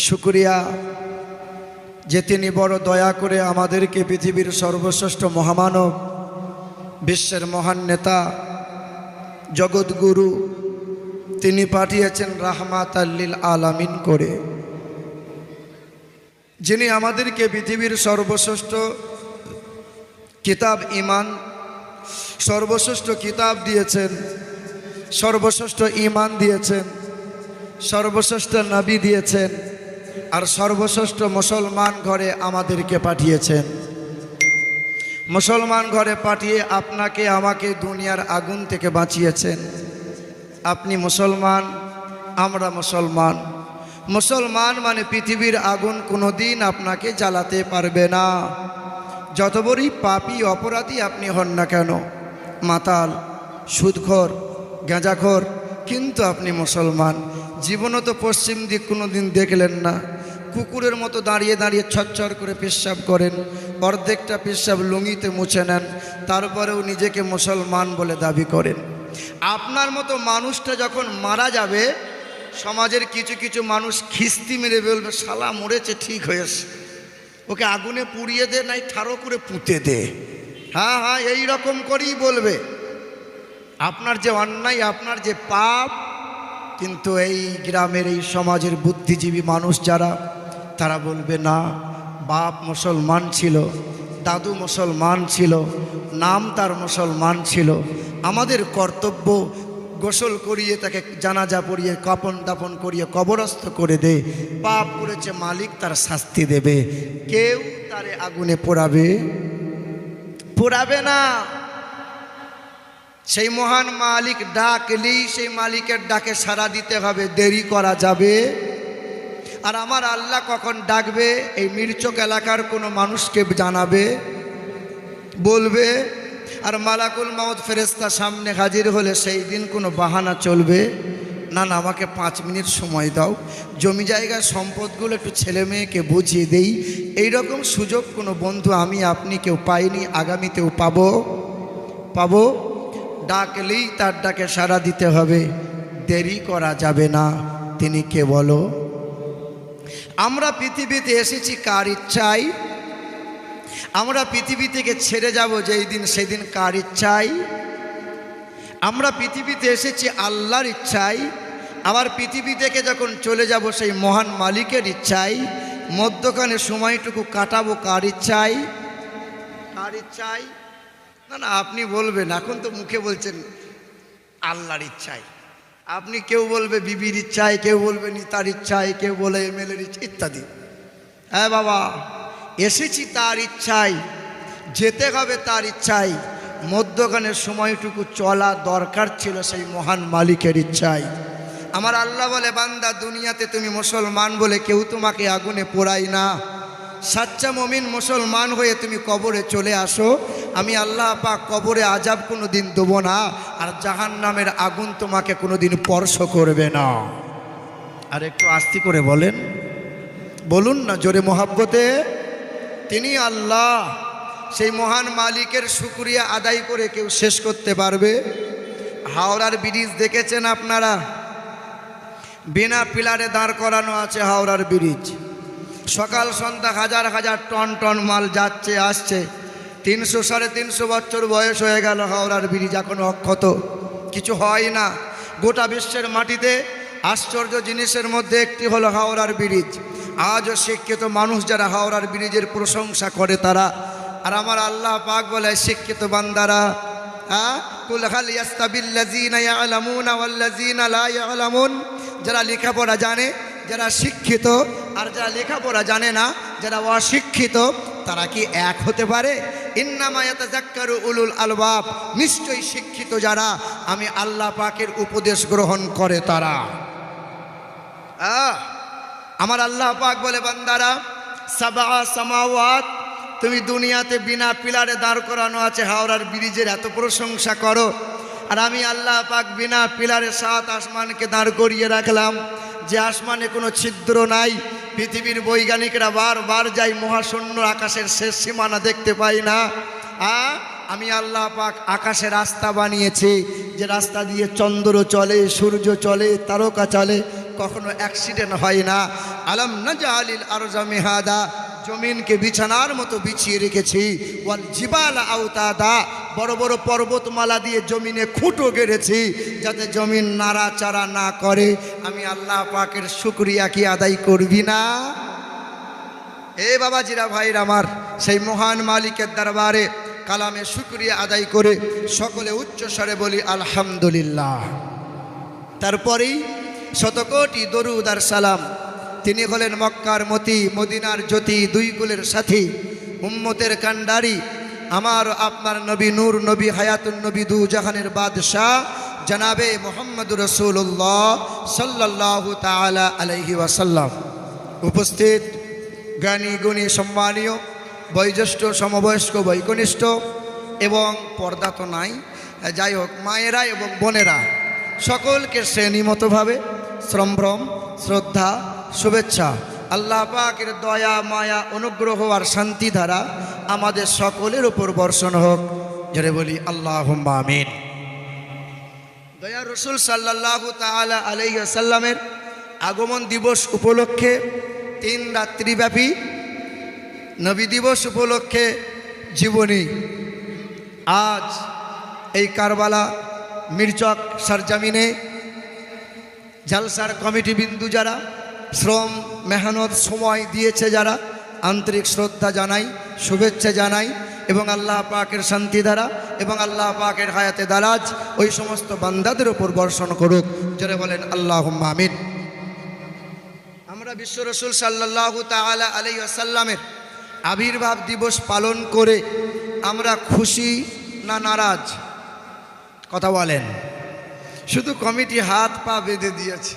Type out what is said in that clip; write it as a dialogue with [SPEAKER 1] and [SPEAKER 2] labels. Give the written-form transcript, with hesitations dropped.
[SPEAKER 1] শুকরিয়া যে তিনি বড় দয়া করে আমাদেরকে পৃথিবীর সর্বশ্রেষ্ঠ মহামানব, বিশ্বের মহান নেতা, জগৎগুরু তিনি পাঠিয়েছেন রাহমাতাল লিল আলামিন করে, যিনি আমাদেরকে পৃথিবীর সর্বশ্রেষ্ঠ কিতাব ঈমান, সর্বশ্রেষ্ঠ কিতাব দিয়েছেন, সর্বশ্রেষ্ঠ ঈমান দিয়েছেন, সর্বশ্রেষ্ঠ নবী দিয়েছেন, আর সর্বশ্রেষ্ঠ মুসলমান ঘরে আমাদেরকে পাঠিয়েছেন। মুসলমান ঘরে পাঠিয়ে আপনাকে আমাকে দুনিয়ার আগুন থেকে বাঁচিয়েছেন। আপনি মুসলমান, আমরা মুসলমান। মুসলমান মানে পৃথিবীর আগুন কোনোদিন আপনাকে জ্বালাতে পারবে না, যত বড়ই পাপী অপরাধী আপনি হন না কেন, মাতাল, সুদখোর, গাঁজাখোর, কিন্তু আপনি মুসলমান। জীবনও তো পশ্চিম দিক কোনোদিন দেখলেন না, কুকুরের মতো দাঁড়িয়ে দাঁড়িয়ে ছচ্ছর করে পেশাব করেন, অর্ধেকটা পেশাব লুঙ্গিতে মুছে নেন, তারপরেও নিজেকে মুসলমান বলে দাবি করেন। আপনার মতো মানুষটা যখন মারা যাবে, সমাজের কিছু কিছু মানুষ খিস্তি মেরে বলবে, শালা মরেছে ঠিক হয়েছে, ওকে আগুনে পুড়িয়ে দে, নাই ঠাড়ো করে পুঁতে দে। হ্যাঁ হ্যাঁ, এই রকম করেই বলবে। আপনার যে অন্যায়, আপনার যে পাপ, কিন্তু এই গ্রামের এই সমাজের বুদ্ধিজীবী মানুষ যারা, তারা বলবে না, বাপ মুসলমান ছিল, দাদু মুসলমান ছিল, নাম তার মুসলমান ছিল, আমাদের কর্তব্য গোসল করিয়ে তাকে জানাজা পড়িয়ে কাপন দাপন করিয়ে কবরস্থ করে দে। পাপ করেছে মালিক তার শাস্তি দেবে, কেউ তারে আগুনে পোড়াবে না। সেই মহান মালিক ডাকলেই সেই মালিকের ডাকে সাড়া দিতে হবে, দেরি করা যাবে। আর আমার আল্লাহ কখন ডাকবে এই মিরচক এলাকার কোনো মানুষকে জানাবে, বলবে। আর মালাকুল মাউত ফেরেশতা সামনে হাজির হলে সেই দিন কোনো বাহানা চলবে না, না আমাকে 5 মিনিট সময় দাও, জমি জায়গার সম্পদগুলো একটু ছেলে মেয়েকে বুঝিয়ে দেই। এইরকম সুযোগ কোনো বন্ধু আমি আপনি কেউ পাইনি, আগামীতেও পাবো। ডাকলেই তার ডাকে সাড়া দিতে হবে, দেরি করা যাবে না। তিনি কে বলো? আমরা পৃথিবীতে এসেছি কার ইচ্ছায়? আমরা পৃথিবী থেকে ছেড়ে যাব যেই দিন, সেদিন কার ইচ্ছায়? আমরা পৃথিবীতে এসেছি আল্লাহর ইচ্ছায়, আবার পৃথিবী থেকে যখন চলে যাব সেই মহান মালিকের ইচ্ছায়। মধ্যখানে সময়টুকু কাটাবো কার ইচ্ছায়? কার ইচ্ছায়? না না, আপনি বলবেন, এখন তো মুখে বলছেন আল্লাহর ইচ্ছায়। আপনি কেউ বলবে বিবির ইচ্ছায়, কেউ বলবে নেতার ইচ্ছায়, কেউ বলে এমএলএর ইচ্ছা ইত্যাদি। হ্যাঁ বাবা, এসেছি তার ইচ্ছায়, যেতে হবে তার ইচ্ছায়। মধ্যখানের সময়টুকু চলা দরকার ছিল সেই মহান মালিকের ইচ্ছায়। আমার আল্লাহ বলে, বান্দা দুনিয়াতে তুমি মুসলমান বলে কেউ তোমাকে আগুনে পোড়ায় না। সাচ্চা মুমিন মুসলমান হয়ে তুমি কবরে চলে আসো, আমি আল্লাহ পাক কবরে আজাব কোনো দিন দেবো না, আর জাহান্নামের আগুন তোমাকে কোনো দিন স্পর্শ করবে না। আর একটু আস্তে করে বলুন না জোরে মোহাব্বতে। তিনি আল্লাহ, সেই মহান মালিকের শুকরিয়া আদায় করে কেউ শেষ করতে পারবে? হাওড়ার ব্রিজ দেখেছেন আপনারা? বিনা পিলারে দাঁড় করানো আছে হাওড়ার ব্রিজ। সকাল সন্ধ্যা হাজার হাজার টন টন মাল যাচ্ছে আসছে। 300 সাড়ে 300 বছর বয়স হয়ে গেল হাওড়ার ব্রিজ এখনো অক্ষত, কিছু হয় না। গোটা বিশ্বের মাটিতে আশ্চর্য জিনিসের মধ্যে একটি হলো হাওড়ার ব্রিজ। আজও শিক্ষিত মানুষ যারা হাওড়ার ব্রিজের প্রশংসা করে তারা। আর আমার আল্লাহ পাক বলে, শিক্ষিত বান্দারা, কুল হাল ইয়াস্তাবিল্লাযীনা ইয়ালামুনা ওয়াল্লাযীনা লা ইয়ালামুন, যারা লেখাপড়া জানে, যারা শিক্ষিত আর যারা লেখাপড়া জানে না, যারা অশিক্ষিত, তারা কি এক হতে পারে? ইন্নামা ইয়াতাযাক্কারু উলুল আলবাব, নিশ্চয়ই শিক্ষিত যারা আমি আল্লাহ পাকের উপদেশ গ্রহণ করে তারা। আমার আল্লাহ পাক বলে, বান্দারা, সাবা সামাওয়াত, তুমি দুনিয়াতে বিনা পিলারে দাঁড় করানো আছে হাওড়ার ব্রিজের এত প্রশংসা করো, আর আমি আল্লাহ পাক বিনা পিলারে 7 আসমানকে দাঁড় করিয়ে রাখলাম, যে আসমানে কোনো ছিদ্র নাই। পৃথিবীর বৈজ্ঞানিকরা বারবার যাই মহাশূন্য আকাশের শেষ সীমানা দেখতে পাই না। আমি আল্লাহ পাক আকাশে রাস্তা বানিয়েছি, যে রাস্তা দিয়ে চন্দ্র চলে, সূর্য চলে, তারকা চলে। কখনো অ্যাক্সিডেন্ট হয় না। আলাম নাজআলিল আরজা মিহাদা, জমিনকে বিছানার মতো বিছিয়ে রেখেছি। ওয়াল জিবালা আওতাদা, বড় বড় পর্বতমালা দিয়ে জমিনে খুঁটো গেড়েছি যাতে জমিন নাড়াচাড়া না করে। আমি আল্লাহ পাকের শুকরিয়া কি আদায় করবি না? এ বাবাজিরা ভাইর আমার, সেই মহান মালিকের দরবারে কালামে শুকরিয়া আদায় করে সকলে উচ্চ স্বরে বলি আলহামদুলিল্লাহ। তারপরেই শতকোটি দরুদ আর সালাম। তিনি হলেন মক্কার মতি, মদিনার জ্যোতি, দুই কুলের সাথী, উম্মতের কান্ডারি, আমার আপনার নবী, নূর নবী, হায়াতুন নবী, দু জাহানের বাদশাহ জনাবে মুহাম্মদুর রাসূলুল্লাহ সাল্লাল্লাহু তাআলা আলাইহি ওয়াসাল্লাম। উপস্থিত জ্ঞানী গুণী সম্মানীয় বয়োজ্যেষ্ঠ সমবয়স্ক বৈকনিষ্ঠ এবং পর্দা তো নাই, যাই হোক মায়েরা এবং বোনেরা সকলকে শ্রেণীমতোভাবে সম্ভ্রম, শ্রদ্ধা, শুভেচ্ছা। আল্লাহ পাকের দয়া, মায়া, অনুগ্রহ আর শান্তি ধারা আমাদের সকলের উপর বর্ষণ হোক। জোরে বলি আল্লাহুম্মা আমিন। দয়া রসুল সাল্লাল্লাহু তাআলা আলাইহি ওয়াসাল্লামের আগমন দিবস উপলক্ষে 3 রাত্রিব্যাপী নবী দিবস উপলক্ষে জীবনী আজ এই কারবালা মির্চক সরজমিনে জালসার কমিটি বিন্দু যারা শ্রম মেহনত সময় দিয়েছে, যারা আন্তরিক শ্রদ্ধা জানাই, শুভেচ্ছা জানাই এবং আল্লাহ পাকের শান্তি ধারা এবং আল্লাহ পাকের হায়াতে দারাজ ওই সমস্ত বান্দাদের উপর বর্ষণ করুক। জোরে বলেন আল্লাহুম্মা আমিন। আমরা বিশ্ব রসুল সাল্লাল্লাহু তাআলা আলাইহি ওয়াসাল্লামের আবির্ভাব দিবস পালন করে আমরা খুশি না নারাজ? কথা বলেন। শুধু কমিটি হাত পা বেঁধে দিয়েছে।